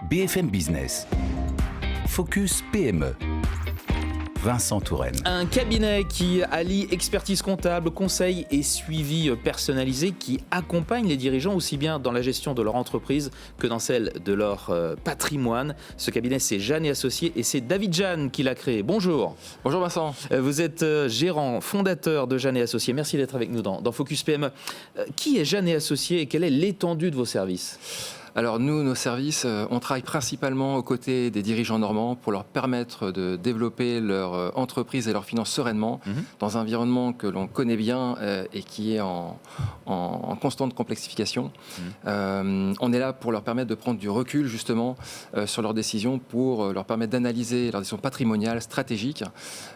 BFM Business. Focus PME. Vincent Touraine. Un cabinet qui allie expertise comptable, conseil et suivi personnalisé, qui accompagne les dirigeants aussi bien dans la gestion de leur entreprise que dans celle de leur patrimoine. Ce cabinet, c'est Jeanne et Associés et c'est David Jeanne qui l'a créé. Bonjour. Bonjour Vincent. Vous êtes gérant, fondateur de Jeanne et Associés. Merci d'être avec nous dans Focus PME. Qui est Jeanne et Associés et quelle est l'étendue de vos services ? Alors nous, nos services, on travaille principalement aux côtés des dirigeants normands pour leur permettre de développer leur entreprise et leurs finances sereinement dans un environnement que l'on connaît bien et qui est en constante complexification. On est là pour leur permettre de prendre du recul justement sur leurs décisions, pour leur permettre d'analyser leurs décisions patrimoniales, stratégiques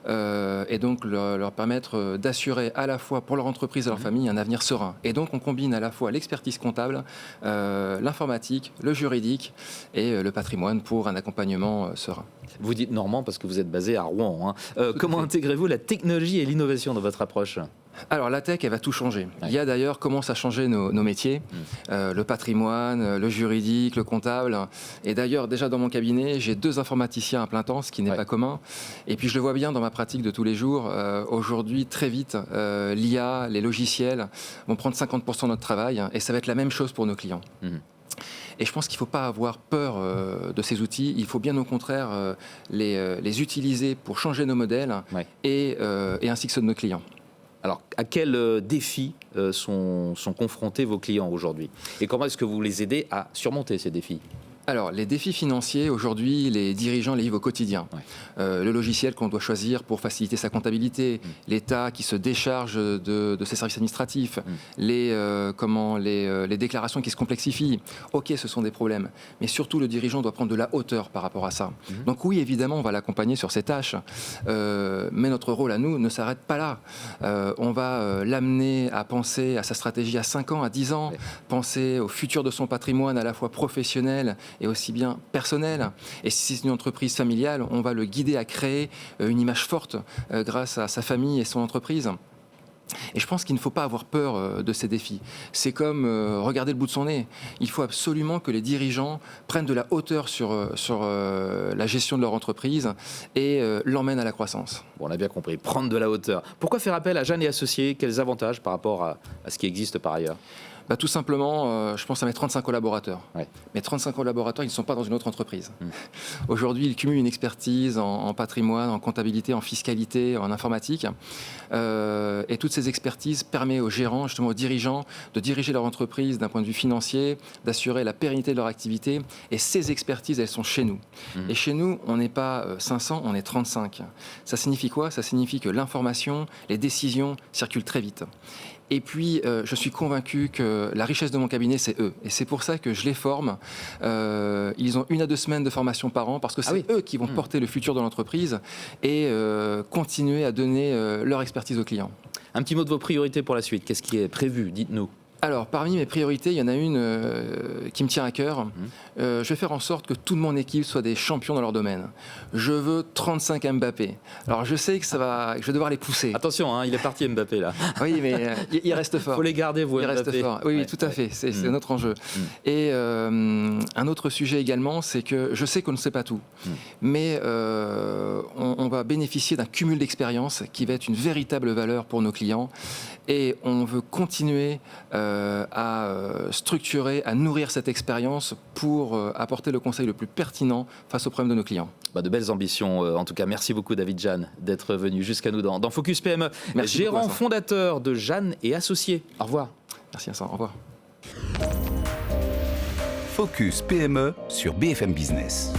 et donc leur permettre d'assurer à la fois pour leur entreprise et leur famille un avenir serein. Et donc on combine à la fois l'expertise comptable, l'informatique, le juridique et le patrimoine pour un accompagnement serein. Vous dites normand parce que vous êtes basé à Rouen. Comment intégrez-vous la technologie et l'innovation dans votre approche ? Alors la tech, elle va tout changer. Ouais. Il y a d'ailleurs commence à changer nos métiers, le patrimoine, le juridique, le comptable. Et d'ailleurs, déjà dans mon cabinet, j'ai 2 informaticiens à plein temps, ce qui n'est pas commun. Et puis je le vois bien dans ma pratique de tous les jours. Aujourd'hui, très vite, l'IA, les logiciels vont prendre 50% de notre travail et ça va être la même chose pour nos clients. Et je pense qu'il ne faut pas avoir peur de ces outils. Il faut bien au contraire les utiliser pour changer nos modèles et ainsi que ceux de nos clients. Alors, à quels défis sont confrontés vos clients aujourd'hui ? Et comment est-ce que vous les aidez à surmonter ces défis ? Alors, les défis financiers, aujourd'hui, les dirigeants les vivent au quotidien. Le logiciel qu'on doit choisir pour faciliter sa comptabilité, l'État qui se décharge de ses services administratifs, les déclarations qui se complexifient. Ok, ce sont des problèmes. Mais surtout, le dirigeant doit prendre de la hauteur par rapport à ça. Donc oui, évidemment, on va l'accompagner sur ces tâches. Mais notre rôle à nous ne s'arrête pas là. On va l'amener à penser à sa stratégie à 5 ans, à 10 ans, penser au futur de son patrimoine à la fois professionnel et aussi bien personnel. Et si c'est une entreprise familiale, on va le guider à créer une image forte grâce à sa famille et son entreprise. Et je pense qu'il ne faut pas avoir peur de ces défis. C'est comme regarder le bout de son nez. Il faut absolument que les dirigeants prennent de la hauteur sur la gestion de leur entreprise et l'emmènent à la croissance. Bon, on a bien compris, prendre de la hauteur. Pourquoi faire appel à Jeanne et Associés ? Quels avantages par rapport à ce qui existe par ailleurs ? Tout simplement, je pense à mes 35 collaborateurs. Mes 35 collaborateurs, ils ne sont pas dans une autre entreprise. Aujourd'hui, ils cumulent une expertise en patrimoine, en comptabilité, en fiscalité, en informatique. Et toutes ces expertises permettent aux gérants, justement aux dirigeants, de diriger leur entreprise d'un point de vue financier, d'assurer la pérennité de leur activité. Et ces expertises, elles sont chez nous. Et chez nous, on n'est pas 500, on est 35. Ça signifie quoi ? Ça signifie que l'information, les décisions circulent très vite. Et puis, je suis convaincu que la richesse de mon cabinet, c'est eux. Et c'est pour ça que je les forme. Ils ont 1 à 2 semaines de formation par an parce que c'est eux qui vont porter le futur de l'entreprise et continuer à donner leur expertise aux clients. Un petit mot de vos priorités pour la suite. Qu'est-ce qui est prévu ? Dites-nous. Alors, parmi mes priorités, il y en a une qui me tient à cœur. Je vais faire en sorte que toute mon équipe soit des champions dans leur domaine. Je veux 35 Mbappé. Alors, je sais que je vais devoir les pousser. Attention, il est parti Mbappé là. Oui, mais il reste fort. Il faut les garder, vous, Mbappé. Il reste fort. Oui, tout à fait. C'est notre enjeu. Et un autre sujet également, c'est que je sais qu'on ne sait pas tout. Mais on va bénéficier d'un cumul d'expériences qui va être une véritable valeur pour nos clients. Et on veut continuer à structurer, à nourrir cette expérience pour apporter le conseil le plus pertinent face aux problèmes de nos clients. De belles ambitions. En tout cas, merci beaucoup David Jeanne d'être venu jusqu'à nous dans Focus PME. Merci gérant beaucoup, fondateur de Jeanne et Associés. Au revoir. Merci Vincent, au revoir. Focus PME sur BFM Business.